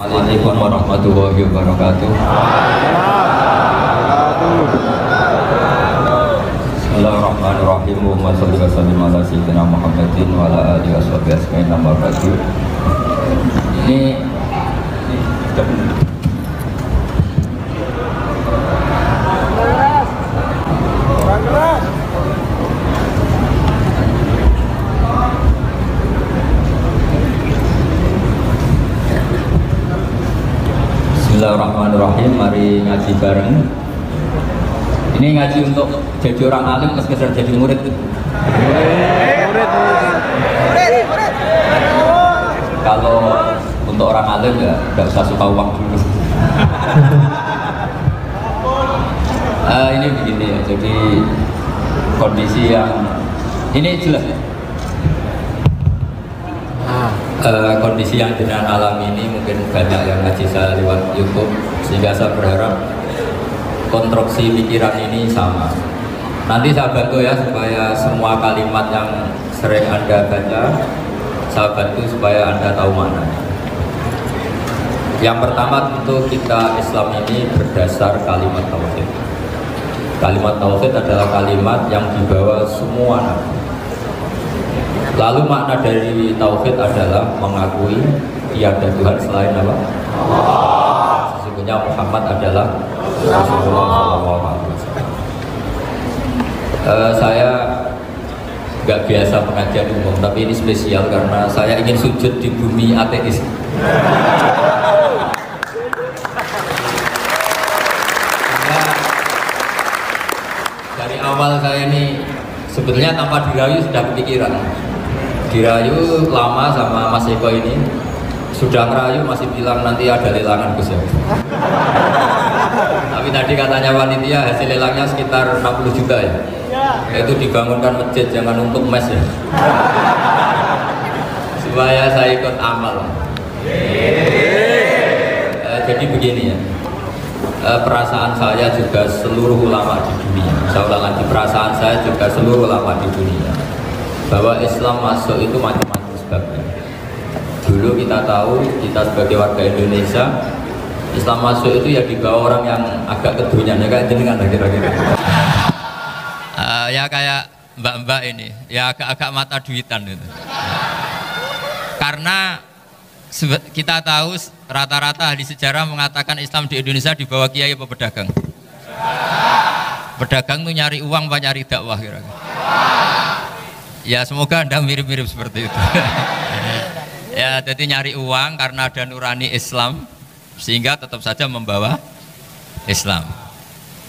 Assalamualaikum warahmatullahi wabarakatuh. Bismillahirrahmanirrahim. Allahumma shalli wa sallim ala sayyidina Muhammadin wa ala alihi washabihi ajmain. Amma ba'du. Ini Bismillahirrahmanirrahim. Mari ngaji bareng. Ini ngaji untuk jadi orang alim, sekedar jadi murid. Kalau untuk orang alim ya nggak usah suka uang dulu. Ini begini ya. Jadi kondisi yang ini jelas ya. Kondisi yang dengan alam ini mungkin banyak yang ngaji saya lewat YouTube, sehingga saya berharap konstruksi pikiran ini sama. Nanti saya bantu ya supaya semua kalimat yang sering Anda baca saya bantu supaya Anda tahu maknanya. Yang pertama tentu kita Islam ini berdasar kalimat tauhid. Kalimat tauhid adalah kalimat yang dibawa semua nabi. Lalu makna dari tauhid adalah mengakui tiada Tuhan selain apa? Allah. Sesungguhnya Muhammad adalah Rasulullah SAW. Saya nggak biasa pengajian umum, tapi ini spesial karena saya ingin sujud di bumi ateis. Dari awal saya ini sebetulnya tanpa dirayu sudah kepikiran. Dirayu lama sama Mas Eko ini, sudah ngerayu masih bilang nanti ada lelangan Gus ya. Tapi tadi katanya panitia hasil lelangnya sekitar 60 juta ya. Itu dibangunkan masjid, jangan untuk mes ya. Supaya saya ikut amal. Jadi begini ya. Perasaan saya juga seluruh ulama di dunia. Saya ulang lagi, perasaan saya juga seluruh ulama di dunia, bahwa Islam masuk itu macam-macam sebabnya. Dulu kita tahu, kita sebagai warga Indonesia, Islam masuk itu ya dibawa orang yang agak kedunian, ya kayak jenengan kira-kira. Ya kayak mbak-mbak ini, ya agak-agak mata duitan gitu. Karena kita tahu rata-rata ahli sejarah mengatakan Islam di Indonesia dibawa kiai apa pedagang? Pedagang tuh nyari uang apa nyari dakwah kira-kira? Ya semoga Anda mirip-mirip seperti itu. Ya jadi nyari uang karena ada nurani Islam, sehingga tetap saja membawa Islam.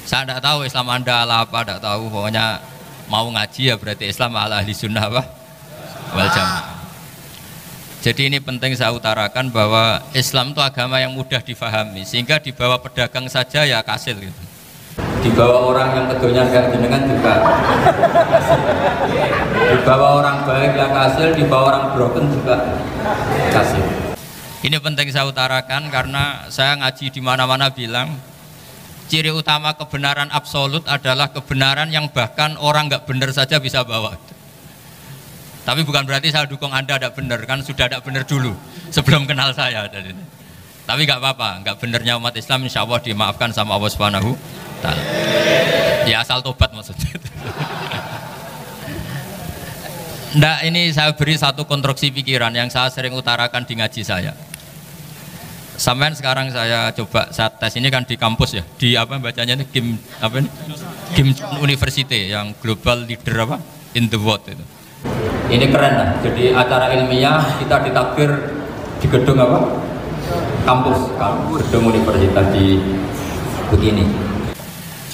Saya tidak tahu Islam Anda ala apa, tidak tahu, pokoknya mau ngaji ya berarti Islam ala ahli sunnah apa? Wal jamaah. Jadi ini penting saya utarakan bahwa Islam itu agama yang mudah difahami, sehingga dibawa pedagang saja ya kasil gitu. Dibawa orang yang kedunian kayak jenengan juga kasil. Dibawa orang baik yang kasil, dibawa orang broken juga kasil. Ini penting saya utarakan karena saya ngaji di mana-mana bilang ciri utama kebenaran absolut adalah kebenaran yang bahkan orang nggak benar saja bisa bawa. Tapi bukan berarti saya dukung Anda tidak benar, kan sudah tidak benar dulu sebelum kenal saya. Tapi nggak apa-apa, nggak benarnya umat Islam insya Allah dimaafkan sama Allah Subhanahu Ta'ala. Ya asal tobat maksudnya. Nggak, ini saya beri satu konstruksi pikiran yang saya sering utarakan di ngaji saya. Sampai sekarang saya coba saat tes ini kan di kampus ya, di apa bacanya ini GIM apa ini? GIM University yang Global Leader apa in the World itu. Ini keren lah, jadi acara ilmiah kita ditakdir di gedung apa? Kampus, gedung universitas di begini.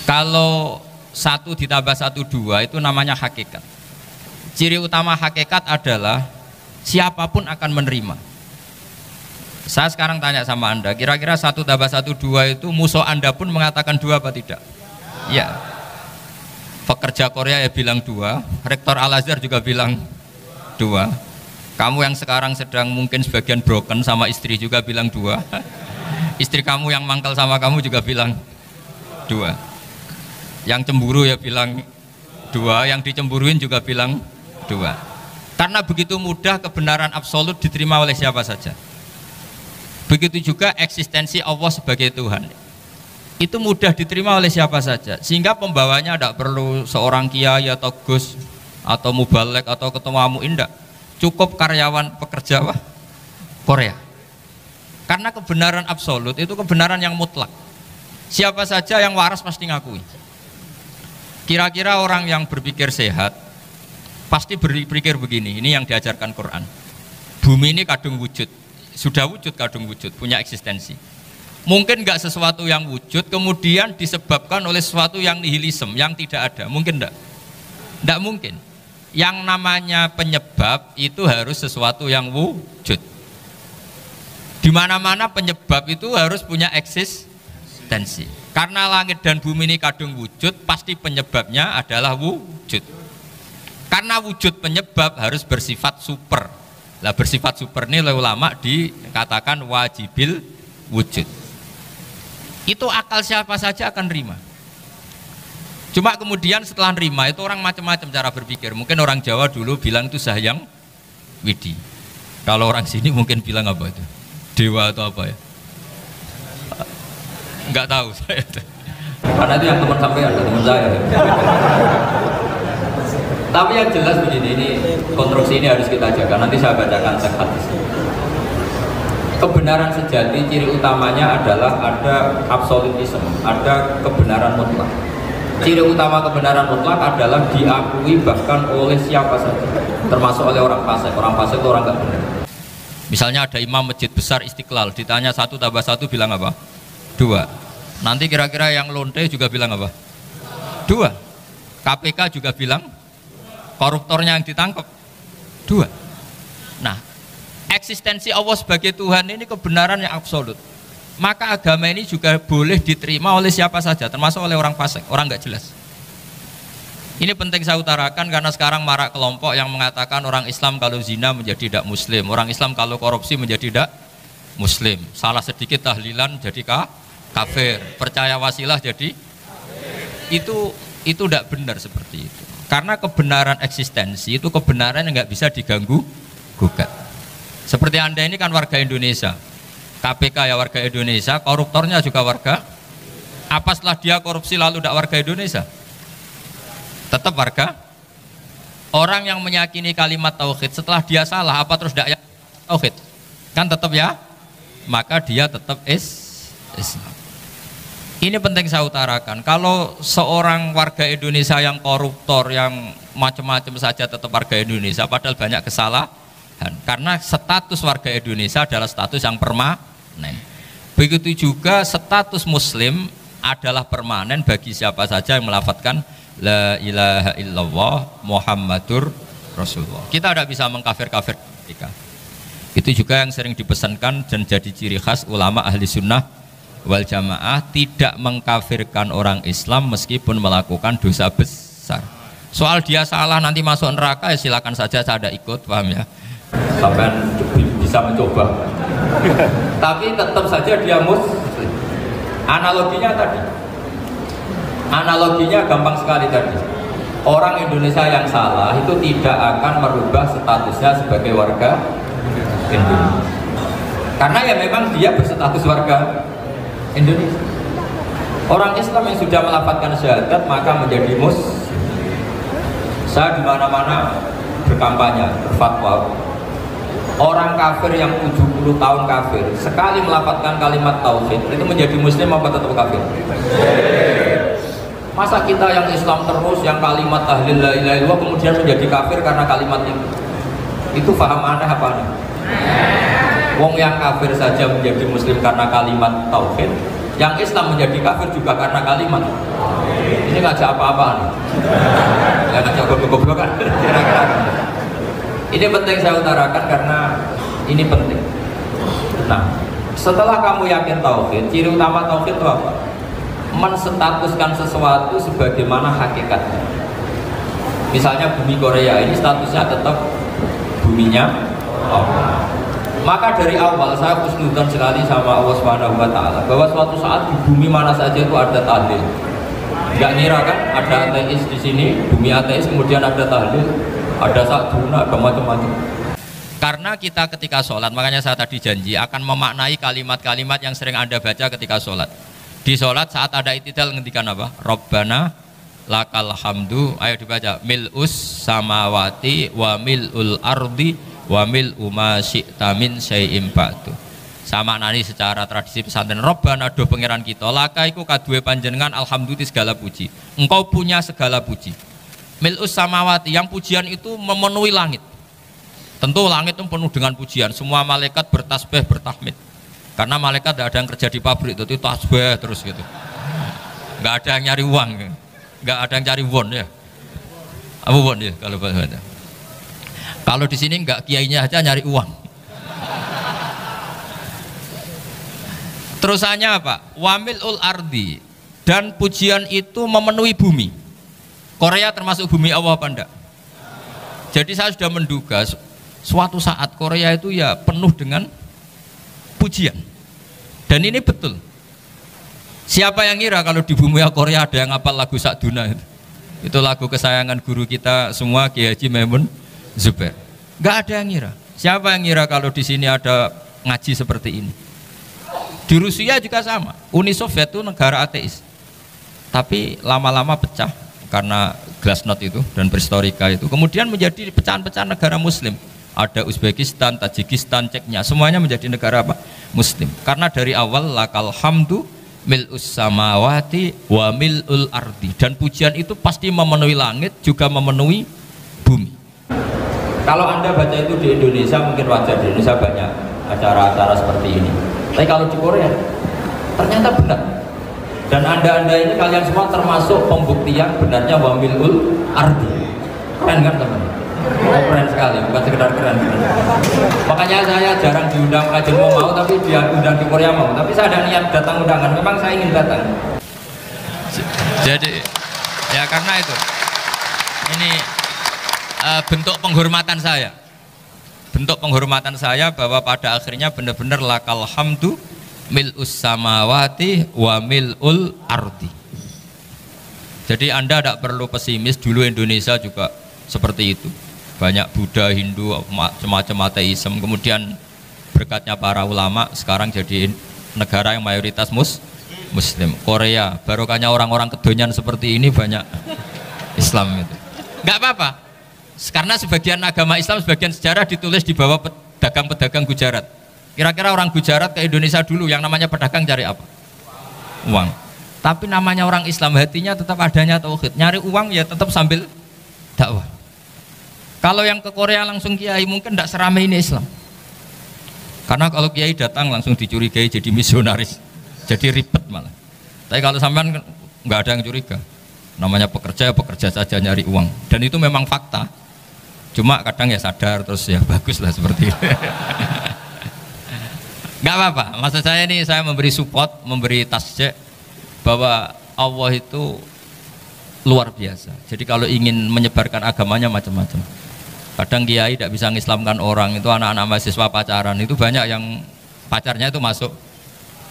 Kalau 1 ditambah 1 2 itu namanya hakikat. Ciri utama hakikat adalah siapapun akan menerima. Saya sekarang tanya sama Anda, kira-kira 1 tambah 1 2 itu musuh Anda pun mengatakan 2 apa tidak? Ya. Pekerja Korea ya bilang 2, rektor Al-Azhar juga bilang 2. Kamu yang sekarang sedang mungkin sebagian broken sama istri juga bilang 2. Istri kamu yang mangkal sama kamu juga bilang 2. Yang cemburu ya bilang 2, yang dicemburuin juga bilang 2. Karena begitu mudah kebenaran absolut diterima oleh siapa saja. Begitu juga eksistensi Allah sebagai Tuhan. Itu mudah diterima oleh siapa saja. Sehingga pembawanya tidak perlu seorang kiai atau gus atau mubalek atau ketua muin, enggak. Cukup karyawan pekerja Korea. Karena kebenaran absolut itu kebenaran yang mutlak. Siapa saja yang waras pasti ngakui. Kira-kira orang yang berpikir sehat pasti berpikir begini, ini yang diajarkan Quran. Bumi ini kadung wujud, sudah wujud kadung wujud, punya eksistensi. Mungkin enggak sesuatu yang wujud kemudian disebabkan oleh sesuatu yang nihilisme, yang tidak ada. Mungkin enggak? Enggak mungkin. Yang namanya penyebab itu harus sesuatu yang wujud. Di mana-mana penyebab itu harus punya eksistensi. Karena langit dan bumi ini kadung wujud, pasti penyebabnya adalah wujud. Karena wujud penyebab harus bersifat super. Lah bersifat super ini oleh ulama dikatakan wajibil wujud. Itu akal siapa saja akan nerima. Cuma kemudian setelah nerima itu orang macam-macam cara berpikir. Mungkin orang Jawa dulu bilang itu Sahyang Widi. Kalau orang sini mungkin bilang apa itu? Dewa atau apa ya? Enggak tahu saya. Karena itu yang teman sampai ada teman saya. Tapi yang jelas begini, ini konstruksi ini harus kita jaga. Nanti saya bacakan teks hadis. Kebenaran sejati ciri utamanya adalah ada absolutisme, ada kebenaran mutlak. Ciri utama kebenaran mutlak adalah diakui bahkan oleh siapa saja, termasuk oleh orang fasik. Orang fasik itu orang nggak benar. Misalnya ada imam masjid besar Istiqlal, ditanya 1 tambah 1 bilang apa? 2. Nanti kira-kira yang lonte juga bilang apa? 2. KPK juga bilang, koruptornya yang ditangkap 2. Nah, eksistensi Allah sebagai Tuhan ini kebenaran yang absolut. Maka agama ini juga boleh diterima oleh siapa saja, termasuk oleh orang fasik, orang nggak jelas. Ini penting saya utarakan karena sekarang marak kelompok yang mengatakan orang Islam kalau zina menjadi tidak muslim, orang Islam kalau korupsi menjadi tidak muslim, salah sedikit tahlilan jadi kafir, percaya wasilah jadi itu tidak benar seperti itu. Karena kebenaran eksistensi itu kebenaran yang nggak bisa diganggu gugat. Seperti Anda ini kan warga Indonesia, KPK ya warga Indonesia, koruptornya juga warga. Apa setelah dia korupsi lalu tidak warga Indonesia? Tetap warga. Orang yang meyakini kalimat tauhid setelah dia salah apa terus tidak yakin tauhid? Kan tetap ya. Maka dia tetap Islam. Ini penting saya utarakan. Kalau seorang warga Indonesia yang koruptor, yang macam-macam saja tetap warga Indonesia, padahal banyak kesalahan. Karena status warga Indonesia adalah status yang permanen. Begitu juga status Muslim adalah permanen bagi siapa saja yang melafadzkan La ilaha illallah Muhammadur Rasulullah. Kita tidak bisa mengkafir-kafir mereka. Itu juga yang sering dipesankan dan jadi ciri khas ulama ahli sunnah wal jamaah, tidak mengkafirkan orang Islam meskipun melakukan dosa besar. Soal dia salah nanti masuk neraka ya silakan saja, saya ada ikut, paham ya? Sampai bisa mencoba. Tapi tetap saja dia muslim. Analoginya tadi. Analoginya gampang sekali tadi. Orang Indonesia yang salah itu tidak akan merubah statusnya sebagai warga Indonesia. Karena ya memang dia berstatus warga Indonesia. Orang Islam yang sudah melafadzkan syahadat maka menjadi muslim. Saya di mana-mana berkampanye, berfatwa. Orang kafir yang 70 tahun kafir, sekali melafadzkan kalimat tauhid itu menjadi muslim apa tetap kafir? Masa kita yang Islam terus, yang kalimat tahlil la ilaha illallah kemudian menjadi kafir karena kalimat itu? Itu paham aneh apa aneh? Wong yang kafir saja menjadi muslim karena kalimat tauhid, yang Islam menjadi kafir juga karena kalimat. Ini ngajak apa-apaan? Ya ngajak goblok-goblokan. Ini penting saya utarakan karena ini penting. Nah, setelah kamu yakin tauhid, ciri utama tauhid itu apa? Menstatuskan sesuatu sebagaimana hakikatnya. Misalnya bumi Korea ini statusnya tetap buminya Allah. Maka dari awal saya husnudzon sekali sama Allah Subhanahu wa taala bahwa suatu saat di bumi mana saja itu ada tahlil. Enggak ngira kan ada ateis di sini, bumi ateis kemudian ada tahlil, ada sakjuna, ada macam-macam. Karena kita ketika sholat, makanya saya tadi janji akan memaknai kalimat-kalimat yang sering Anda baca ketika sholat. Di sholat saat ada i'tidal ngendikan apa? Rabbana lakal hamdu, ayo dibaca, mil'us samawati wa mil'ul ardi wa mil'u ma syi'ta min syai'im ba'du. Sama nani secara tradisi pesantren, Rabbana do pangeran kita, laka iku kaduwe panjenengan alhamdulillah segala puji. Engkau punya segala puji. Mil'us samawati, yang pujian itu memenuhi langit. Tentu langit itu penuh dengan pujian, semua malaikat bertasbih, bertahmid. Karena malaikat tidak ada yang kerja di pabrik, itu tasbih terus gitu. Nggak ada yang nyari uang, nggak ada yang cari won ya. Apa won ya kalau bahasa? Kalau di sini nggak kiainya aja nyari uang. Terusannya apa? Wamilul ardi, dan pujian itu memenuhi bumi. Korea termasuk bumi Allah apa enggak? Jadi saya sudah menduga suatu saat Korea itu ya penuh dengan pujian. Dan ini betul. Siapa yang ngira kalau di bumi Korea ada yang hafal lagu Sakduna itu? Itu lagu kesayangan guru kita semua, Kiai Haji Maimun Zubair. Gak ada yang ngira. Siapa yang ngira kalau di sini ada ngaji seperti ini? Di Rusia juga sama. Uni Soviet itu negara ateis. Tapi lama-lama pecah karena glasnost itu dan perestroika itu. Kemudian menjadi pecahan-pecahan negara Muslim. Ada Uzbekistan, Tajikistan, Ceknya, semuanya menjadi negara apa? Muslim. Karena dari awal lakal hamdu mil'us samawati wa mil'ul ardi, dan pujian itu pasti memenuhi langit juga memenuhi bumi. Kalau Anda baca itu di Indonesia, mungkin wajar, di Indonesia banyak acara-acara seperti ini. Tapi kalau di Korea ternyata benar. Dan Anda ini kalian semua termasuk pembuktian benarnya wa mil'ul ardi. Keren kan teman? Oh, keren sekali, bukan sekedar keren. Makanya saya jarang diundang kajian mau, tapi dia undang di Korea mau. Tapi saya ada niat datang undangan, memang saya ingin datang. Jadi ya karena itu ini bentuk penghormatan saya. Bentuk penghormatan saya bahwa pada akhirnya benar-benar lakal hamdu mil'us samawati wa mil'ul ardi. Jadi Anda tidak perlu pesimis, dulu Indonesia juga seperti itu. Banyak Buddha, Hindu, semacam ateisme. Kemudian berkatnya para ulama sekarang jadi negara yang mayoritas Muslim. Korea, barokahnya orang-orang kedonyan seperti ini banyak Islam itu. Enggak apa-apa. Karena sebagian agama Islam, sebagian sejarah ditulis di bawah pedagang-pedagang Gujarat. Kira-kira orang Gujarat ke Indonesia dulu yang namanya pedagang cari apa? Uang. Tapi namanya orang Islam, hatinya tetap adanya tauhid. Nyari uang ya tetap sambil dakwah. Kalau yang ke Korea langsung kiai mungkin tidak seramai ini Islam. Karena kalau kiai datang langsung dicurigai jadi misionaris, jadi ribet malah. Tapi kalau sampean nggak ada yang curiga, namanya pekerja saja nyari uang. Dan itu memang fakta. Cuma kadang ya sadar terus ya bagus lah seperti itu. Nggak apa-apa. Maksud saya ini saya memberi support, memberi tasjih bahwa Allah itu luar biasa. Jadi kalau ingin menyebarkan agamanya macam-macam. Kadang kiai tidak bisa mengislamkan orang, itu anak-anak mahasiswa pacaran, itu banyak yang pacarnya itu masuk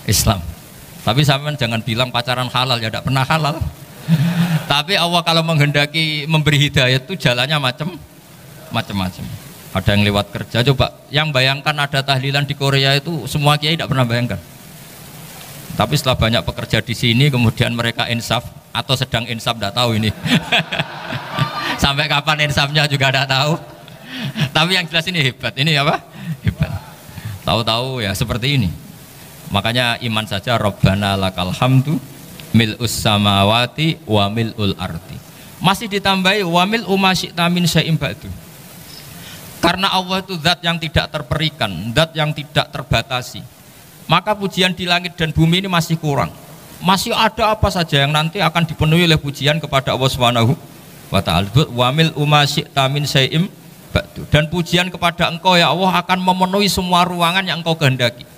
Islam. Tapi sampean jangan bilang pacaran halal, ya tidak pernah halal. Tapi Allah kalau menghendaki memberi hidayah itu jalannya macam-macam. Ada yang lewat kerja, coba yang bayangkan ada tahlilan di Korea itu semua kiai tidak pernah bayangkan. Tapi setelah banyak pekerja di sini, kemudian mereka insaf atau sedang insaf, tidak tahu ini. Sampai kapan insafnya juga tidak tahu. Tapi yang jelas ini hebat. Ini apa? Hebat. Tahu-tahu ya seperti ini. Makanya iman saja, Rabbana lakal hamdu mil'us samawati wa mil'ul ardi. Masih ditambahi wa mil'u ma syi'ta min syai'im ba'du. Karena Allah itu zat yang tidak terperikan, zat yang tidak terbatasi. Maka pujian di langit dan bumi ini masih kurang. Masih ada apa saja yang nanti akan dipenuhi oleh pujian kepada Allah Subhanahu wa ta'ala. Wa mil'u ma syi'ta min syai'im ba'du. Dan pujian kepada Engkau ya Allah akan memenuhi semua ruangan yang Engkau kehendaki.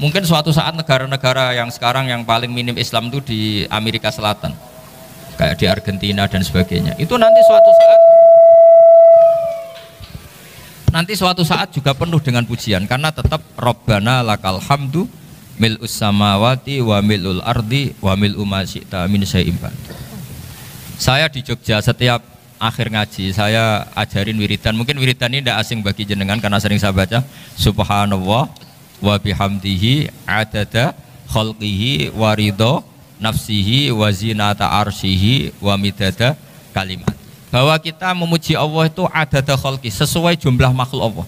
Mungkin suatu saat negara-negara yang sekarang yang paling minim Islam itu di Amerika Selatan, kayak di Argentina dan sebagainya, itu nanti suatu saat juga penuh dengan pujian, karena tetap Rabbana lakal hamdu mil'us samawati wa mil'ul ardi wa mil'u ma syi'ta min syai'im ba'du. Saya di Jogja setiap akhir ngaji saya ajarin wiridan. Mungkin wiridan ini tidak asing bagi jenengan karena sering saya baca. Subhanallah wa bihamdihi adada khalqihi wa ridho nafsihi wa zinata arsyihi wa midada kalimat. Bahwa kita memuji Allah itu adada khalqi, sesuai jumlah makhluk Allah.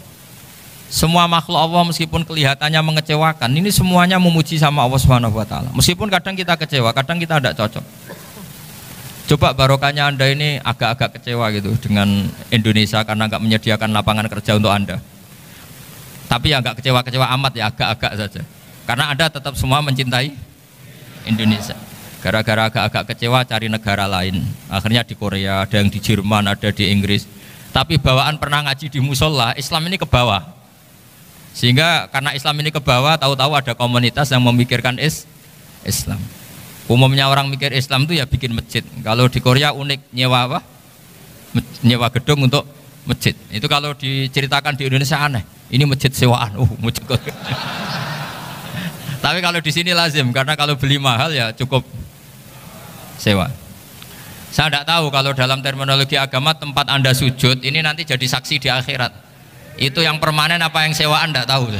Semua makhluk Allah meskipun kelihatannya mengecewakan, ini semuanya memuji sama Allah Subhanahu wa taala. Meskipun kadang kita kecewa, kadang kita tidak cocok. Coba barokahnya Anda ini agak-agak kecewa gitu dengan Indonesia karena nggak menyediakan lapangan kerja untuk Anda. Tapi ya nggak kecewa-kecewa amat ya, agak-agak saja. Karena Anda tetap semua mencintai Indonesia. Gara-gara agak-agak kecewa cari negara lain. Akhirnya di Korea, ada yang di Jerman, ada di Inggris. Tapi bawaan pernah ngaji di musola, Islam ini ke bawah. Sehingga karena Islam ini ke bawah, tahu-tahu ada komunitas yang memikirkan Islam. Umumnya orang mikir Islam itu ya bikin masjid. Kalau di Korea unik, nyewa apa? Nyewa gedung untuk masjid. Itu kalau diceritakan di Indonesia aneh. Ini masjid sewaan. Masjid. Tapi kalau di sini lazim karena kalau beli mahal ya cukup sewa. Saya tidak tahu kalau dalam terminologi agama tempat Anda sujud ini nanti jadi saksi di akhirat. Itu yang permanen apa yang sewaan tidak tahu.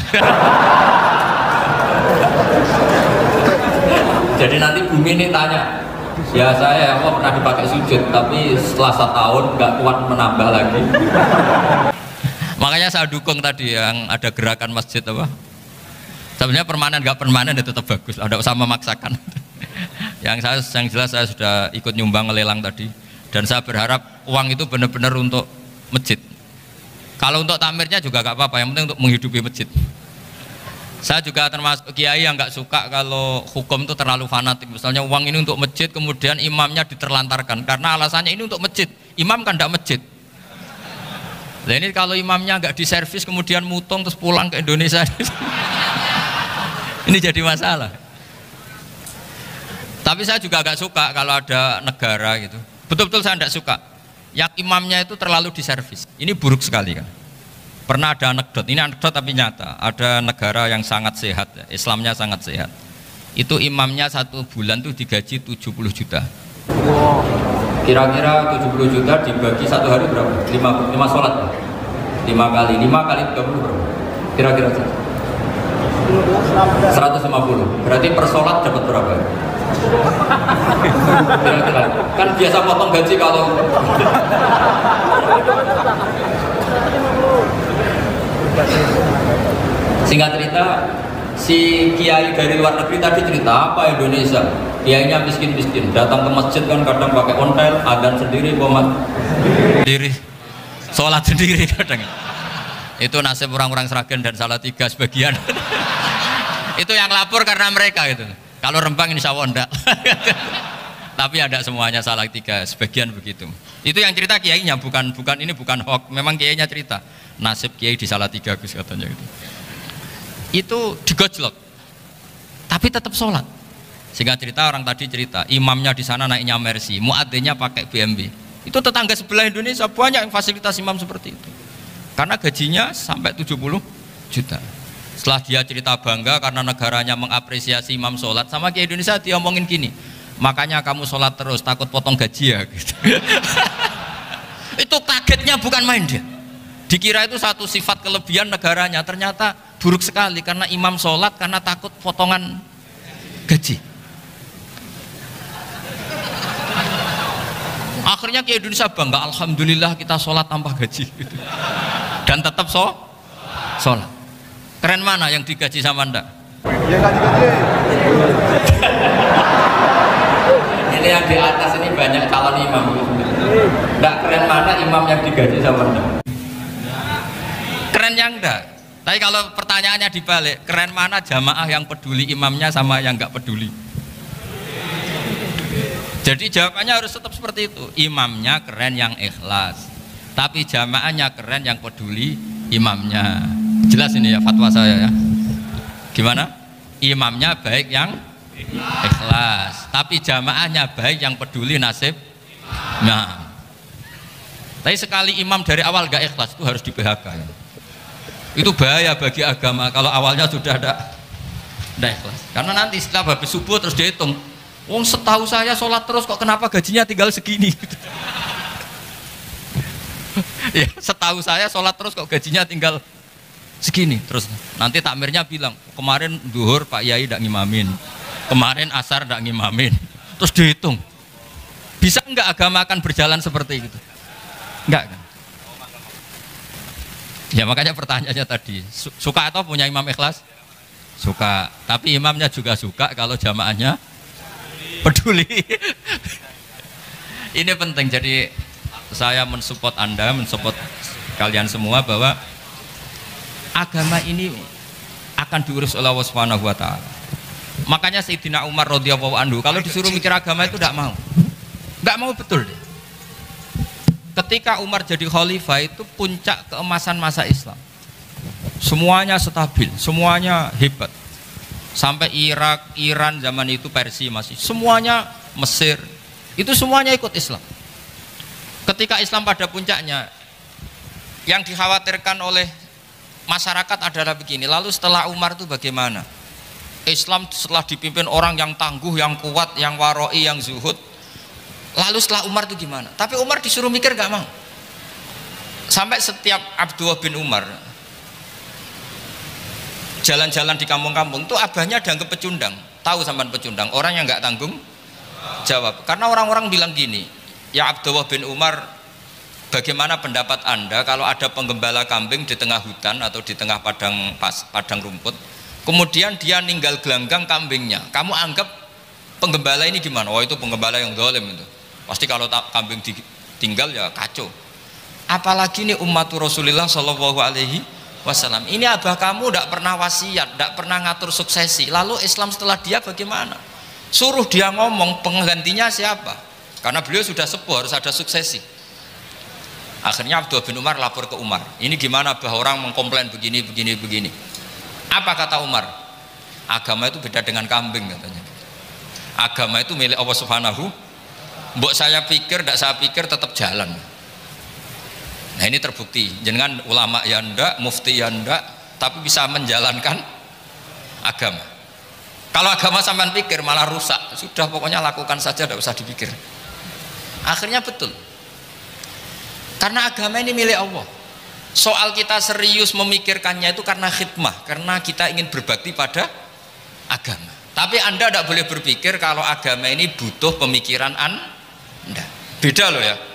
Jadi nanti bumi ini tanya, ya saya Allah pernah dipakai sujud, tapi setelah 1 tahun nggak kuat menambah lagi. Makanya saya dukung tadi yang ada gerakan masjid apa. Sebenarnya permanen nggak permanen itu tetap bagus, ada usah memaksakan. yang jelas saya sudah ikut nyumbang lelang tadi, dan saya berharap uang itu benar-benar untuk masjid. Kalau untuk takmirnya juga nggak apa-apa, yang penting untuk menghidupi masjid. Saya juga termasuk kiai yang nggak suka kalau hukum itu terlalu fanatik. Misalnya uang ini untuk masjid, kemudian imamnya diterlantarkan karena alasannya ini untuk masjid. Imam kan tidak masjid. Nah ini kalau imamnya nggak diservis kemudian mutung terus pulang ke Indonesia, ini jadi masalah. Tapi saya juga nggak suka kalau ada negara gitu. Betul-betul saya tidak suka. Yang imamnya itu terlalu diservis. Ini buruk sekali kan. Pernah ada anekdot, ini anekdot tapi nyata. Ada negara yang sangat sehat, Islamnya sangat sehat. Itu imamnya 1 bulan tuh digaji 70 juta. Kira-kira 70 juta dibagi 1 hari berapa? 5 sholat. 5 kali 30 berapa? Kira-kira 150. Berarti per sholat dapat berapa? Kira-kira. Kan biasa potong gaji kalau singkat cerita, si kiai dari luar negeri tadi cerita apa Indonesia, kiainya miskin-miskin, datang ke masjid kan kadang pakai ontel, adzan sendiri, komat sendiri, sholat sendiri kadang. Itu nasib orang-orang Sragen dan Salatiga sebagian. Itu yang lapor karena mereka itu. Kalau Rembang insya Allah enggak. Tapi ada semuanya Salatiga, sebagian begitu. Itu yang cerita kiainya, bukan hoax, memang kiainya cerita. Nasib kiai di Salatiga Gus katanya gitu. Itu digojlok, tapi tetap sholat. Sehingga cerita orang tadi cerita, imamnya di sana naiknya Mercy, muadzinnya pakai BMW. Itu tetangga sebelah Indonesia banyak yang fasilitas imam seperti itu. Karena gajinya sampai 70 juta. Setelah dia cerita bangga karena negaranya mengapresiasi imam sholat, sama kiai Indonesia dia omongin gini, makanya kamu sholat terus, takut potong gaji ya. Gitu. Itu kagetnya bukan main dia. Dikira itu satu sifat kelebihan negaranya, ternyata buruk sekali karena imam sholat karena takut potongan gaji. Akhirnya ke Indonesia bangga, alhamdulillah kita sholat tanpa gaji gitu. Dan tetap sholat. Keren mana yang digaji sama Anda? Ya gaji-gaji. Ini yang di atas ini banyak calon imam. Nggak keren mana imam yang digaji sama Anda? Keren yang enggak. Tapi kalau pertanyaannya dibalik, keren mana jamaah yang peduli imamnya sama yang enggak peduli? Jadi jawabannya harus tetap seperti itu. Imamnya keren yang ikhlas, tapi jamaahnya keren yang peduli imamnya. Jelas ini ya fatwa saya ya. Gimana? Imamnya baik yang ikhlas, tapi jamaahnya baik yang peduli nasib. Nah, tapi sekali imam dari awal gak ikhlas itu harus di PHK ya. Itu bahaya bagi agama kalau awalnya sudah ada ikhlas. Karena nanti setelah habis subuh terus dihitung, wong setahu saya sholat terus kok kenapa gajinya tinggal segini gitu. Ya, setahu saya sholat terus kok gajinya tinggal segini. Terus nanti takmirnya bilang, kemarin duhur Pak Yai tidak ngimamin, kemarin asar tidak ngimamin. Terus dihitung, bisa enggak agama akan berjalan seperti itu? Enggak kan? Ya makanya pertanyaannya tadi, suka atau punya imam ikhlas? Suka, tapi imamnya juga suka kalau jamaahnya peduli. Ini penting, jadi saya mensupport Anda, mensupport kalian semua bahwa agama ini akan diurus oleh Allah Subhanahu wa taala. Makanya Sayyidina Umar radhiyallahu anhu kalau disuruh mikir agama itu tidak mau. Enggak mau betul deh. Ketika Umar jadi khalifah itu puncak keemasan masa Islam. Semuanya stabil, semuanya hebat. Sampai Irak, Iran zaman itu Persia masih, semuanya Mesir, itu semuanya ikut Islam. Ketika Islam pada puncaknya, yang dikhawatirkan oleh masyarakat adalah begini, lalu setelah Umar itu bagaimana? Islam setelah dipimpin orang yang tangguh, yang kuat, yang waroi, yang zuhud, lalu setelah Umar itu gimana? Tapi Umar disuruh mikir gak mau. Sampai setiap Abdullah bin Umar jalan-jalan di kampung-kampung itu abahnya dianggap pecundang. Tahu sampean pecundang? Orang yang nggak tanggung jawab. Karena orang-orang bilang gini, ya Abdullah bin Umar, bagaimana pendapat Anda kalau ada penggembala kambing di tengah hutan atau di tengah padang rumput, kemudian dia ninggal gelanggang kambingnya, kamu anggap penggembala ini gimana? Oh itu penggembala yang zalim itu. Pasti kalau kambing ditinggal ya kacau. Apalagi ini umatur Rasulullah Shallallahu Alaihi Wasallam. Ini abah kamu tidak pernah wasiat, tidak pernah ngatur suksesi. Lalu Islam setelah dia bagaimana? Suruh dia ngomong penggantinya siapa? Karena beliau sudah sepuh, harus ada suksesi. Akhirnya Abdullah bin Umar lapor ke Umar. Ini gimana bahwa orang mengkomplain begini. Apa kata Umar? Agama itu beda dengan kambing katanya. Agama itu milik Allah Subhanahu. Mbok saya pikir, tidak saya pikir tetap jalan. Nah ini terbukti, jangan ulama ya ndak, mufti ya ndak, tapi bisa menjalankan agama. Kalau agama sampean pikir malah rusak, sudah pokoknya lakukan saja, tidak usah dipikir. Akhirnya betul, karena agama ini milik Allah. Soal kita serius memikirkannya itu karena khidmah, karena kita ingin berbakti pada agama. Tapi Anda tidak boleh berpikir kalau agama ini butuh pemikiran Anda. Beda loh ya.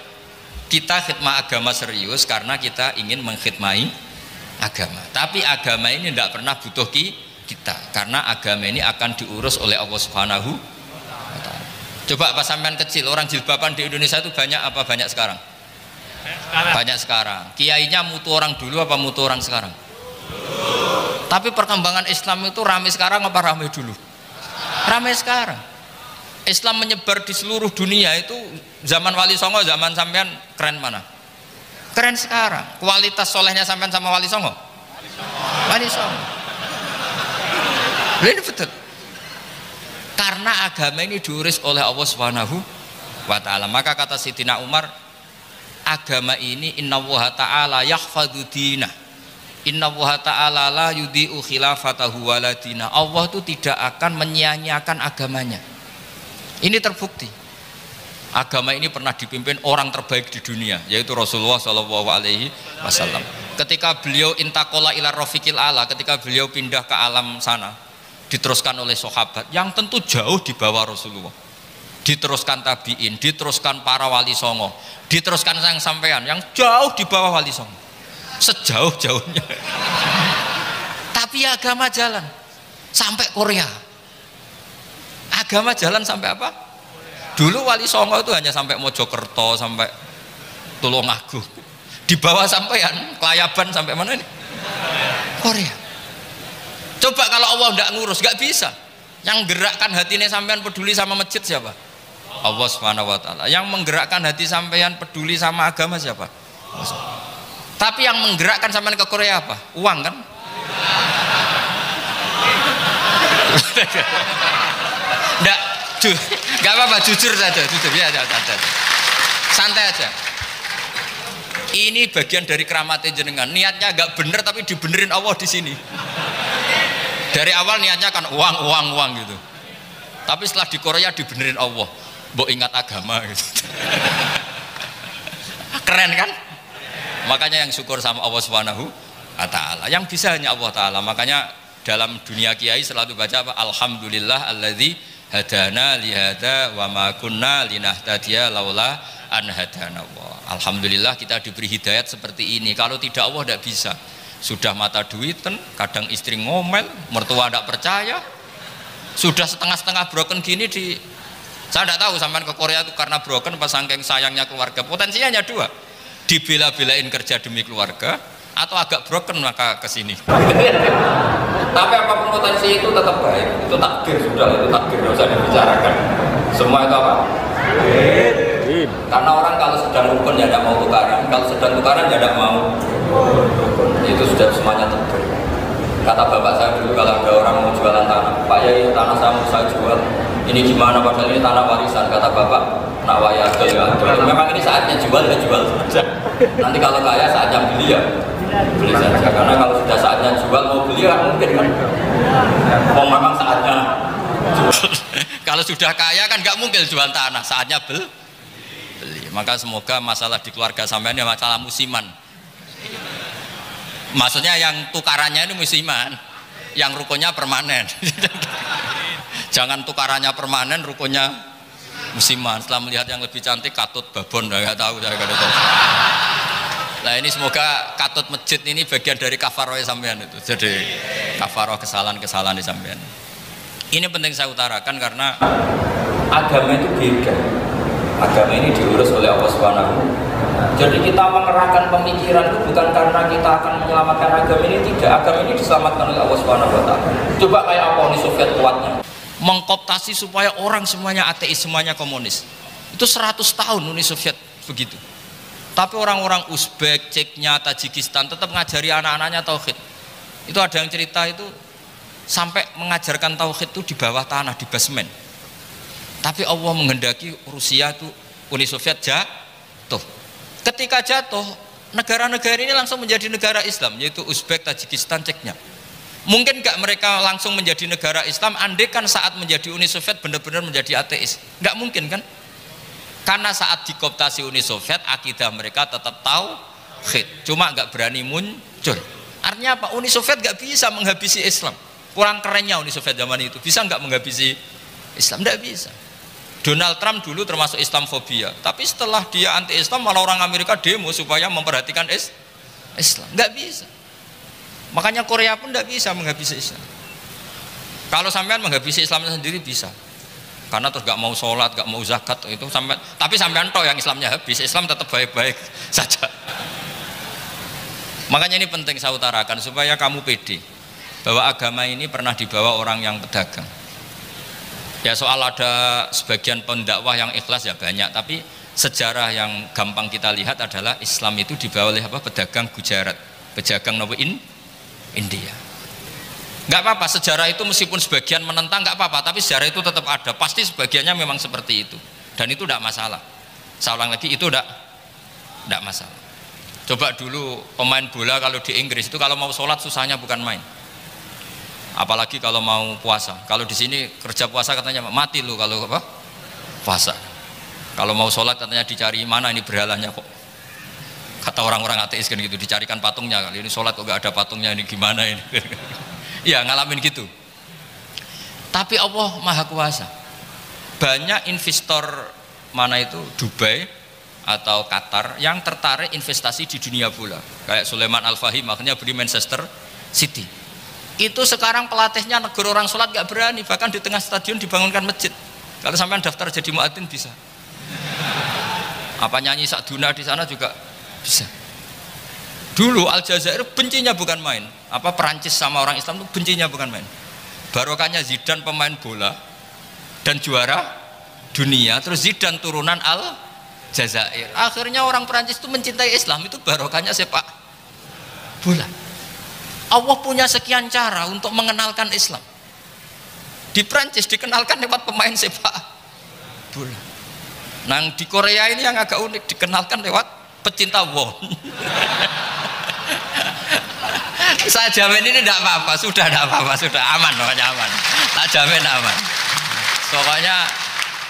Kita khidmah agama serius karena kita ingin mengkhidmai agama. Tapi agama ini tidak pernah butuh kita, karena agama ini akan diurus oleh Allah Subhanahu wa taala. Coba pas sampean kecil, orang jilbaban di Indonesia itu banyak apa banyak sekarang? Banyak sekarang. Kiainya mutu orang dulu apa mutu orang sekarang? Tapi perkembangan Islam itu ramai sekarang apa ramai dulu? Ramai sekarang. Islam menyebar di seluruh dunia itu zaman Wali Songo, zaman sampean keren mana? Keren sekarang. Kualitas solehnya sampean sama Wali Songo? Wali Songo. Ini betul. Karena agama ini diurus oleh Allah Subhanahu wa taala. Maka kata Sayyidina Umar, agama ini innallaha ta'ala yahfadzu dinah. Innallaha ta'ala la yudhi'u khilafatahu waladina. Allah itu tidak akan menyia-nyiakan agamanya. Ini terbukti. Agama ini pernah dipimpin orang terbaik di dunia, yaitu Rasulullah Shallallahu Alaihi Wasallam. Ketika beliau intakola ila rofiqil ala, ketika beliau pindah ke alam sana, diteruskan oleh sahabat yang tentu jauh di bawah Rasulullah. Diteruskan tabiin, diteruskan para wali songo, diteruskan sang sampean yang jauh di bawah wali songo, sejauh-jauhnya. Tapi agama jalan sampai Korea. Agama jalan sampai apa? Dulu Wali Songo itu hanya sampai Mojokerto, sampai Tulungagung. Di bawah sampean, Klayaban sampai mana ini? Korea. Coba kalau Allah tidak ngurus, nggak bisa. Yang gerakkan hatinya sampean peduli sama masjid siapa? Allah Subhanahu wa taala. Yang menggerakkan hati sampean peduli sama agama siapa? Tapi yang menggerakkan sampean ke Korea apa? Uang kan? Enggak apa-apa, jujur saja, jujur ya, santai aja. Ini bagian dari keramatnya jenengan. Niatnya agak bener tapi dibenerin Allah di sini. Dari awal niatnya kan uang gitu. Tapi setelah di Korea dibenerin Allah. Mbok ingat agama gitu. Keren kan? Makanya yang syukur sama Allah Subhanahu wa taala. Yang bisa hanya Allah taala. Makanya dalam dunia kiai selalu baca apa? Alhamdulillah alladzi hadana li hadza wa ma kunna linahtadiya laula an hadana Allah. Alhamdulillah kita diberi hidayat seperti ini. Kalau tidak Allah tidak bisa. Sudah mata duiten, kadang istri ngomel, mertua tidak percaya. Sudah setengah-setengah broken gini saya tidak tahu sampai ke Korea itu karena broken pas saking sayangnya keluarga. Potensinya hanya dua. Dibela-belain kerja demi keluarga atau agak broken maka ke sini. Tapi apapun potensi itu tetap baik. Itu takdir sudah, itu takdir tidak usah dibicarakan. Semua itu apa? Karena orang kalau sedang rukun ya tidak mau tukaran, kalau sedang tukaran ya tidak mau rukun. Itu sudah semuanya takdir. Kata bapak saya dulu kalau ada orang mau jualan tanah, Pak Yai tanah saya mau saya jual. Ini gimana padahal ini tanah warisan. Kata bapak, nak waya adol. Memang ini saatnya jual ya jual saja. Nanti kalau kaya saatnya beli ya beli saja. Karena kalau sudah saatnya jual mau beli ya mungkin kan. Mau memang saatnya jual. Kalau sudah kaya kan nggak mungkin jual tanah. Saatnya beli. Maka semoga masalah di keluarga sampean ya masalah musiman. Maksudnya yang tukarannya ini musiman, yang rukunnya permanen. Jangan tukarannya permanen, rukunnya musiman. Setelah melihat yang lebih cantik, katut babon, nggak tahu saya nggak tahu. Nah ini semoga katut masjid ini bagian dari kafaroh sampean itu. Jadi kafaroh kesalahan-kesalahan di sampean. Ini penting saya utarakan karena agama itu beda. Agama ini diurus oleh Allah Subhanahu. Jadi kita mengerahkan pemikiran itu bukan karena kita akan menyelamatkan agama ini, tidak. Agama ini diselamatkan oleh Allah Subhanahu wa taala. Coba kayak apa Uni Soviet kuatnya? Mengkooptasi supaya orang semuanya ateis, semuanya komunis. Itu 100 tahun Uni Soviet begitu. Tapi orang-orang Uzbek, Ceknya, Tajikistan tetap ngajari anak-anaknya tauhid. Itu ada yang cerita itu sampai mengajarkan tauhid itu di bawah tanah, di basement. Tapi Allah menghendaki Rusia itu Uni Soviet jatuh. Ketika jatuh, negara-negara ini langsung menjadi negara Islam, yaitu Uzbek, Tajikistan, Ceknya. Mungkin nggak mereka langsung menjadi negara Islam, andai kan saat menjadi Uni Soviet benar-benar menjadi ateis. Nggak mungkin kan? Karena saat dikooptasi Uni Soviet, akidah mereka tetap tauhid, cuma nggak berani muncul. Artinya apa? Uni Soviet nggak bisa menghabisi Islam. Kurang kerennya Uni Soviet zaman itu, bisa nggak menghabisi Islam? Nggak bisa. Donald Trump dulu termasuk Islamfobia, tapi setelah dia anti-Islam malah orang Amerika demo supaya memperhatikan Islam. Nggak bisa. Makanya Korea pun nggak bisa menghabisi Islam. Kalau sampean menghabisi Islamnya sendiri bisa, karena terus nggak mau sholat, nggak mau zakat itu sampean. Tapi sampean toh yang Islamnya habis, Islam tetap baik-baik saja. Makanya ini penting saya utarakan supaya kamu pede bahwa agama ini pernah dibawa orang yang pedagang. Ya soal ada sebagian pendakwah yang ikhlas ya banyak, tapi sejarah yang gampang kita lihat adalah Islam itu dibawa oleh apa? Pedagang Gujarat, pedagang India. Nggak apa-apa, sejarah itu meskipun sebagian menentang nggak apa-apa, tapi sejarah itu tetap ada, pasti sebagiannya memang seperti itu, dan itu tidak masalah. Saya ulang lagi, itu tidak masalah. Coba dulu pemain bola kalau di Inggris itu kalau mau sholat susahnya bukan main. Apalagi kalau mau puasa. Kalau di sini kerja puasa katanya mati lu kalau apa? Puasa. Kalau mau sholat katanya dicari mana ini berhalanya kok. Kata orang-orang ateis kan gitu, dicarikan patungnya. Kali ini sholat kok gak ada patungnya, ini gimana ini? Ya ngalamin gitu. Tapi Allah Maha Kuasa. Banyak investor mana itu Dubai atau Qatar yang tertarik investasi di dunia bola. Kayak Sulaiman Al-Fahim akhirnya beli Manchester City. Itu sekarang pelatihnya negara orang sholat gak berani, bahkan di tengah stadion dibangunkan masjid. Kalau sampai daftar jadi muadzin bisa. Apa nyanyi Sakduna di sana juga bisa. Dulu Aljazair bencinya bukan main. Apa Perancis sama orang Islam itu bencinya bukan main. Barokahnya Zidane pemain bola dan juara dunia, terus Zidane turunan Aljazair. Akhirnya orang Perancis itu mencintai Islam, itu barokahnya sepak bola. Allah punya sekian cara untuk mengenalkan Islam. Di Prancis dikenalkan lewat pemain sepak bola. Nah di Korea ini yang agak unik, dikenalkan lewat pecinta won. Saya jamin ini tidak apa-apa, sudah tidak apa-apa, sudah aman, pokoknya aman. Tak jamin aman. Pokoknya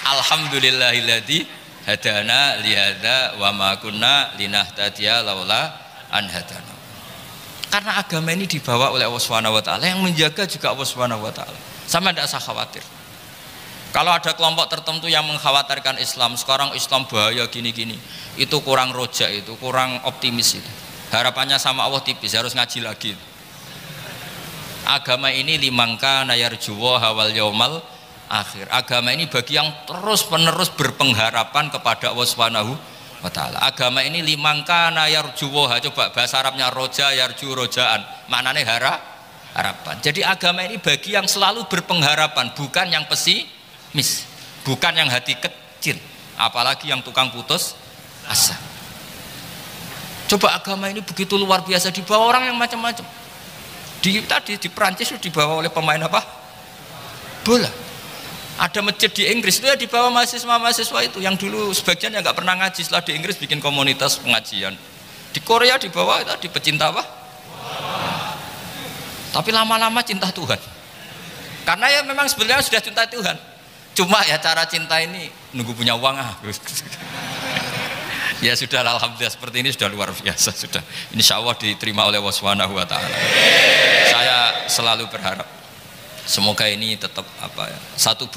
alhamdulillahilladzi hadana lihada wa ma kunna linahtadiya laula hadana. Karena agama ini dibawa oleh Allah Subhanahu wa taala, yang menjaga juga Allah Subhanahu wa taala. Sama tidak usah khawatir. Kalau ada kelompok tertentu yang mengkhawatirkan Islam, sekarang Islam bahaya gini-gini, itu kurang rojak, itu kurang optimis itu. Harapannya sama Allah tipis, harus ngaji lagi. Agama ini limangka nayarjuwa wal yaumal akhir. Agama ini bagi yang terus-menerus berpengharapan kepada Allah Subhanahu wa taala. Agama ini limangka nayarjuwa, coba bahasa Arabnya roja yarju rojaan, maknanya harapan. Jadi agama ini bagi yang selalu berpengharapan, bukan yang pesimis, bukan yang hati kecil, apalagi yang tukang putus asa. Coba agama ini begitu luar biasa, dibawa orang yang macam-macam. Di Perancis itu dibawa oleh pemain apa? Bola. Ada masjid di Inggris itu ya dibawa mahasiswa-mahasiswa itu yang dulu sebagian yang nggak pernah ngaji, setelah di Inggris bikin komunitas pengajian. Di Korea dibawa tadi pecinta apa? Tapi lama-lama cinta Tuhan. Karena ya memang sebenarnya sudah cinta Tuhan. Cuma ya cara cinta ini nunggu punya uang Ya sudah, alhamdulillah seperti ini sudah luar biasa, sudah insya Allah diterima oleh Allah Subhanahu wa taala. Saya selalu berharap semoga ini tetap satu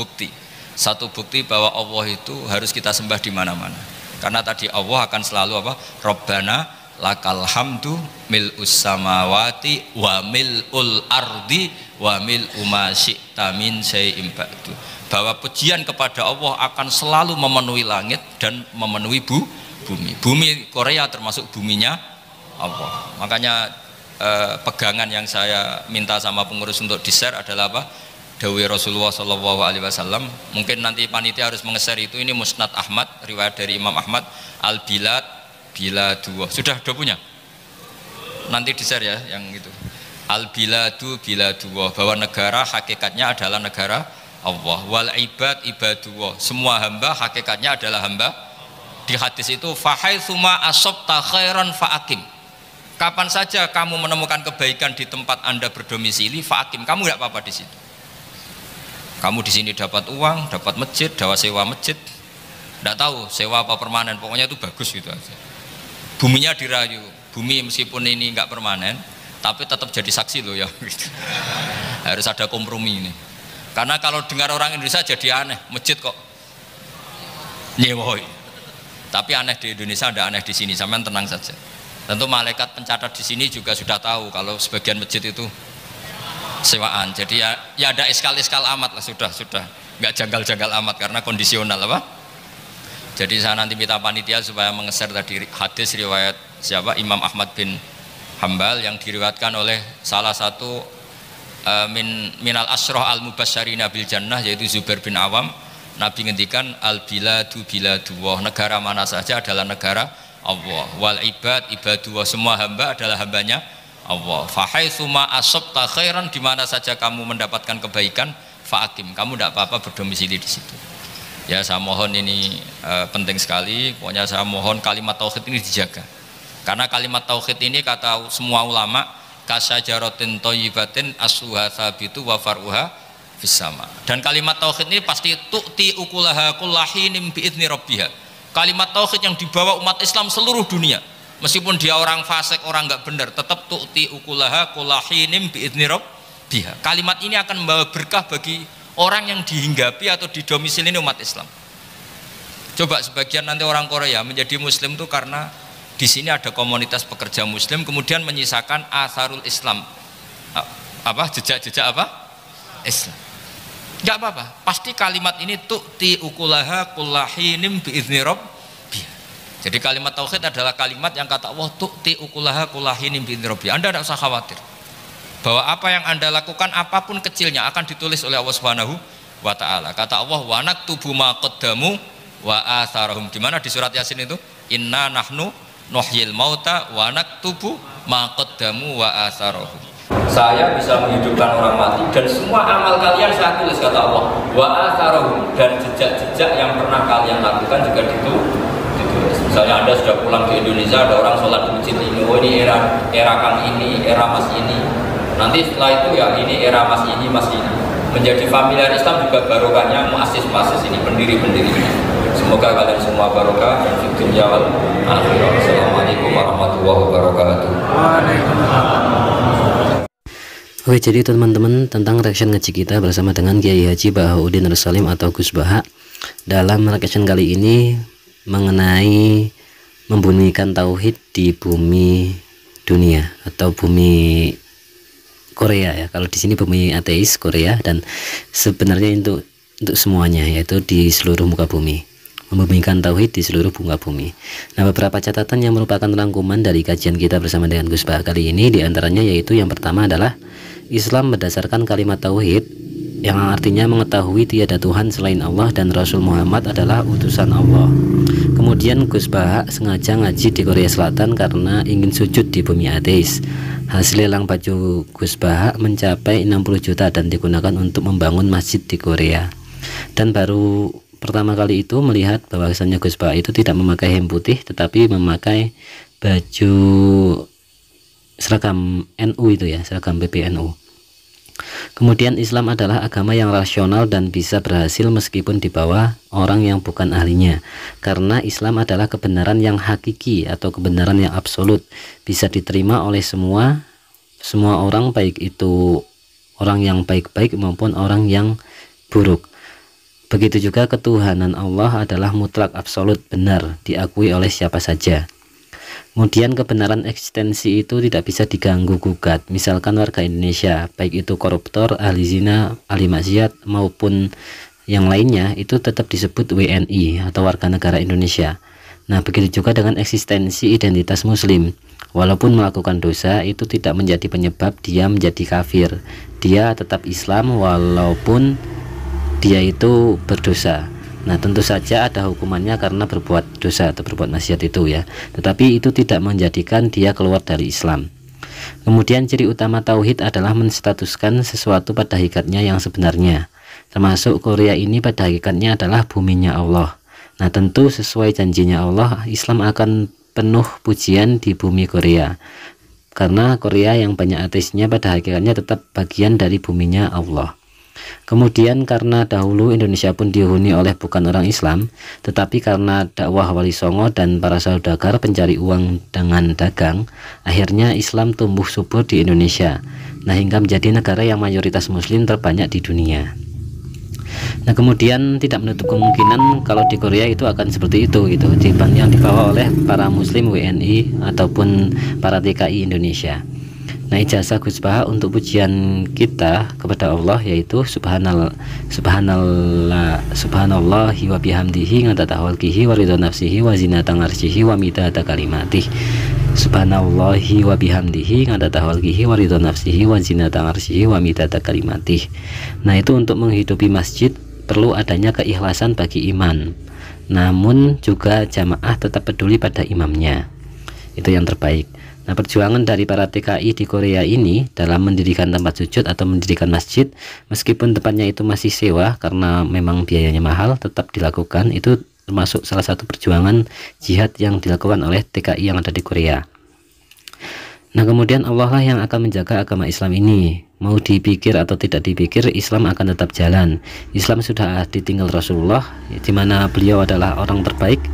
bukti bahwa Allah itu harus kita sembah di mana-mana. Karena tadi Allah akan selalu Rabbana lakal hamdu mil'us samawati wa mil'ul ardi wa mil'u ma syi'ta min syai'in ba'du. Bahwa pujian kepada Allah akan selalu memenuhi langit dan memenuhi bumi. Bumi Korea termasuk buminya Allah. Makanya pegangan yang saya minta sama pengurus untuk di-share adalah dawai Rasulullah SAW. Mungkin nanti panitia harus mengeser itu. Ini Musnad Ahmad, riwayat dari Imam Ahmad, al-bilad biladuwah. Sudah punya? Nanti di-share ya yang itu. Al-biladu biladuwah, bahwa negara hakikatnya adalah negara Allah. Wal ibad ibaduwah, semua hamba hakikatnya adalah hamba. Di hadis itu fahaitsuma asabta khairan faakim. Kapan saja kamu menemukan kebaikan di tempat Anda berdomisili, faakim, kamu enggak apa-apa di situ. Kamu di sini dapat uang, dapat masjid, dapat sewa masjid. Enggak tahu sewa apa permanen, pokoknya itu bagus gitu aja. Buminya dirayu. Bumi meskipun ini enggak permanen, tapi tetap jadi saksi loh ya. Harus ada kompromi ini. Karena kalau dengar orang Indonesia jadi aneh, masjid kok nyewoi. Tapi aneh di Indonesia, ada aneh di sini, sampean tenang saja. Tentu malaikat pencatat di sini juga sudah tahu kalau sebagian masjid itu sewaan. Jadi ya ada eskal-eskal amat lah, sudah nggak janggal-janggal amat karena kondisional Jadi saya nanti minta panitia supaya mengeser tadi hadis riwayat siapa Imam Ahmad bin Hambal yang diriwayatkan oleh salah satu minal asroh al mubasysyirina bil jannah, yaitu Zubair bin Awam. Nabi ngendikan al-biladu biladullah, negara mana saja adalah negara Allah. Wal ibad ibadullah, semua hamba adalah hambanya Allah. Fahaitsuma asabta khairan, di mana saja kamu mendapatkan kebaikan, faakim, kamu tidak apa-apa berdomisili di situ. Ya saya mohon ini penting sekali. Pokoknya saya mohon kalimat tauhid ini dijaga. Karena kalimat tauhid ini kata semua ulama kasyajaratin thayyibatin asluha tsabitu wa faruha Fisama. Dan kalimat tauhid ini pasti tu'ti ukulaha kullahinim bi'idzni rabbiha. Kalimat tauhid yang dibawa umat Islam seluruh dunia, meskipun dia orang fasik, orang nggak benar, tetap tu'ti ukulaha kullahinim bi'idzni rabbiha. Kalimat ini akan membawa berkah bagi orang yang dihinggapi atau didomisili umat Islam. Coba sebagian nanti orang Korea menjadi muslim itu karena di sini ada komunitas pekerja muslim, kemudian menyisakan atharul Islam. Jejak-jejak Islam. Enggak apa-apa, pasti kalimat ini tu'ti ukulaha kullahinim bi'izni rabbiha. Jadi kalimat tauhid adalah kalimat yang kata Allah tu'ti ukulaha kullahinim bi'izni rabbiha. Anda tidak usah khawatir bahwa apa yang Anda lakukan apapun kecilnya akan ditulis oleh Allah Subhanahu wa taala. Kata Allah wa naktubu ma qaddamu wa atharahum. Di mana di surat Yasin itu? Inna nahnu nuhyil mauta wa naktubu ma qaddamu wa atharahum. Saya bisa menghidupkan orang mati dan semua amal kalian saya tulis, kata Allah. Wa atharahum, dan jejak-jejak yang pernah kalian lakukan juga ditulis. Misalnya Anda sudah pulang ke Indonesia, ada orang sholat di masjid ini, oh ini era Kang ini, era Mas ini. Nanti setelah itu ya ini era Mas ini. Menjadi familiar Islam juga barokahnya muassis-muassis ini, pendiri-pendiri ini. Semoga kalian semua barokah dan fid dunya wal akhirah. Assalamualaikum warahmatullahi wabarakatuh. Oke, jadi teman-teman, tentang reaction ngaji kita bersama dengan Kiai Haji Bahauddin Rasalim atau Gus Baha. Dalam reaction kali ini mengenai membumikan tauhid di bumi dunia atau bumi Korea ya. Kalau di sini bumi ateis Korea, dan sebenarnya untuk semuanya, yaitu di seluruh muka bumi. Membumikan tauhid di seluruh muka bumi. Nah, beberapa catatan yang merupakan rangkuman dari kajian kita bersama dengan Gus Baha kali ini, diantaranya yaitu yang pertama adalah Islam berdasarkan kalimat tauhid, yang artinya mengetahui tiada Tuhan selain Allah dan Rasul Muhammad adalah utusan Allah. Kemudian Gus Baha sengaja ngaji di Korea Selatan karena ingin sujud di bumi ateis. Hasil lelang baju Gus Baha mencapai 60 juta dan digunakan untuk membangun masjid di Korea. Dan baru pertama kali itu melihat bahwasannya Gus Baha itu tidak memakai hem putih, tetapi memakai baju seragam NU itu ya, seragam PBNU. Kemudian Islam adalah agama yang rasional dan bisa berhasil meskipun di bawah orang yang bukan ahlinya, karena Islam adalah kebenaran yang hakiki atau kebenaran yang absolut, bisa diterima oleh semua orang, baik itu orang yang baik-baik maupun orang yang buruk. Begitu juga ketuhanan Allah adalah mutlak absolut, benar, diakui oleh siapa saja. Kemudian kebenaran eksistensi itu tidak bisa diganggu gugat. Misalkan warga Indonesia, baik itu koruptor, ahli zina, ahli maksiat maupun yang lainnya, itu tetap disebut WNI atau warga negara Indonesia. Nah, begitu juga dengan eksistensi identitas muslim. Walaupun melakukan dosa, itu tidak menjadi penyebab dia menjadi kafir. Dia tetap Islam walaupun dia itu berdosa. Nah, tentu saja ada hukumannya karena berbuat dosa atau berbuat maksiat itu ya. Tetapi itu tidak menjadikan dia keluar dari Islam. Kemudian ciri utama tauhid adalah menstatuskan sesuatu pada hakikatnya yang sebenarnya. Termasuk Korea ini pada hakikatnya adalah buminya Allah. Nah, tentu sesuai janjinya Allah, Islam akan penuh pujian di bumi Korea. Karena Korea yang banyak ateisnya pada hakikatnya tetap bagian dari buminya Allah. Kemudian karena dahulu Indonesia pun dihuni oleh bukan orang Islam, tetapi karena dakwah Wali Songo dan para saudagar pencari uang dengan dagang, akhirnya Islam tumbuh subur di Indonesia. Nah, hingga menjadi negara yang mayoritas muslim terbanyak di dunia. Nah, kemudian tidak menutup kemungkinan kalau di Korea itu akan seperti itu gitu, yang dibawa oleh para muslim WNI ataupun para TKI Indonesia. Nah, ijazah Gus Baha untuk pujian kita kepada Allah yaitu subhanallahi wa bihamdihi ngadata khalqihi wa ridha nafsihi wa zinata arsyihi wa midada kalimatih. Subhanallahi wa bihamdihi ngadata khalqihi wa ridha nafsihi wa zinata arsyihi wa midada kalimatih. Nah, itu untuk menghidupi masjid perlu adanya keikhlasan bagi iman. Namun juga jamaah tetap peduli pada imamnya. Itu yang terbaik. Nah, perjuangan dari para TKI di Korea ini dalam mendirikan tempat sujud atau mendirikan masjid, meskipun tempatnya itu masih sewa karena memang biayanya mahal, tetap dilakukan. Itu termasuk salah satu perjuangan jihad yang dilakukan oleh TKI yang ada di Korea. Nah, kemudian Allah lah yang akan menjaga agama Islam ini. Mau dipikir atau tidak dipikir, Islam akan tetap jalan. Islam sudah ditinggal Rasulullah, di mana beliau adalah orang terbaik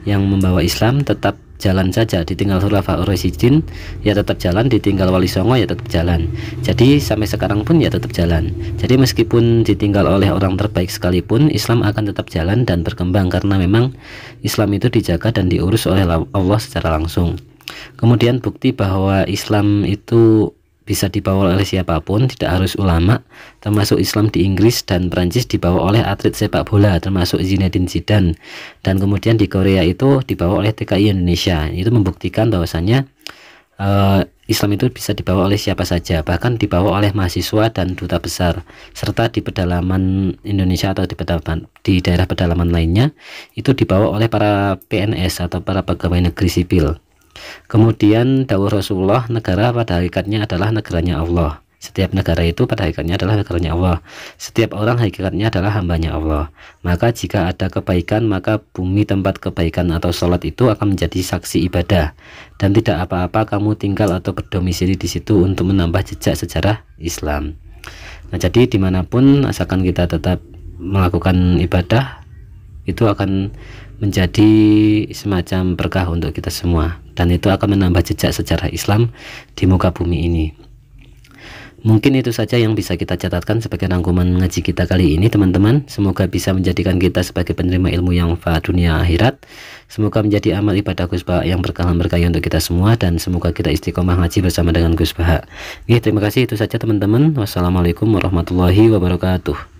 yang membawa Islam, tetap jalan saja. Ditinggal Khulafaur Rasyidin ya tetap jalan, ditinggal Wali Songo ya tetap jalan. Jadi sampai sekarang pun ya tetap jalan. Jadi meskipun ditinggal oleh orang terbaik sekalipun, Islam akan tetap jalan dan berkembang karena memang Islam itu dijaga dan diurus oleh Allah secara langsung. Kemudian bukti bahwa Islam itu bisa dibawa oleh siapapun, tidak harus ulama, termasuk Islam di Inggris dan Perancis dibawa oleh atlet sepak bola termasuk Zinedine Zidane, dan kemudian di Korea itu dibawa oleh TKI Indonesia. Itu membuktikan bahwasannya Islam itu bisa dibawa oleh siapa saja, bahkan dibawa oleh mahasiswa dan duta besar, serta di pedalaman Indonesia atau di daerah pedalaman lainnya itu dibawa oleh para PNS atau para pegawai negeri sipil. Kemudian dawuh Rasulullah, negara pada hakikatnya adalah negaranya Allah. Setiap negara itu pada hakikatnya adalah negaranya Allah. Setiap orang hakikatnya adalah hambanya Allah. Maka jika ada kebaikan, maka bumi tempat kebaikan atau sholat itu akan menjadi saksi ibadah. Dan tidak apa-apa kamu tinggal atau berdomisili di situ untuk menambah jejak sejarah Islam. Nah, jadi dimanapun asalkan kita tetap melakukan ibadah itu akan menjadi semacam berkah untuk kita semua, dan itu akan menambah jejak sejarah Islam di muka bumi ini. Mungkin itu saja yang bisa kita catatkan sebagai rangkuman ngaji kita kali ini, teman-teman. Semoga bisa menjadikan kita sebagai penerima ilmu yang manfaat dunia akhirat. Semoga menjadi amal ibadah Gus Bahak yang berkah berkah untuk kita semua, dan semoga kita istiqomah ngaji bersama dengan Gus Bahak. Terima kasih, itu saja teman-teman. Wassalamualaikum warahmatullahi wabarakatuh.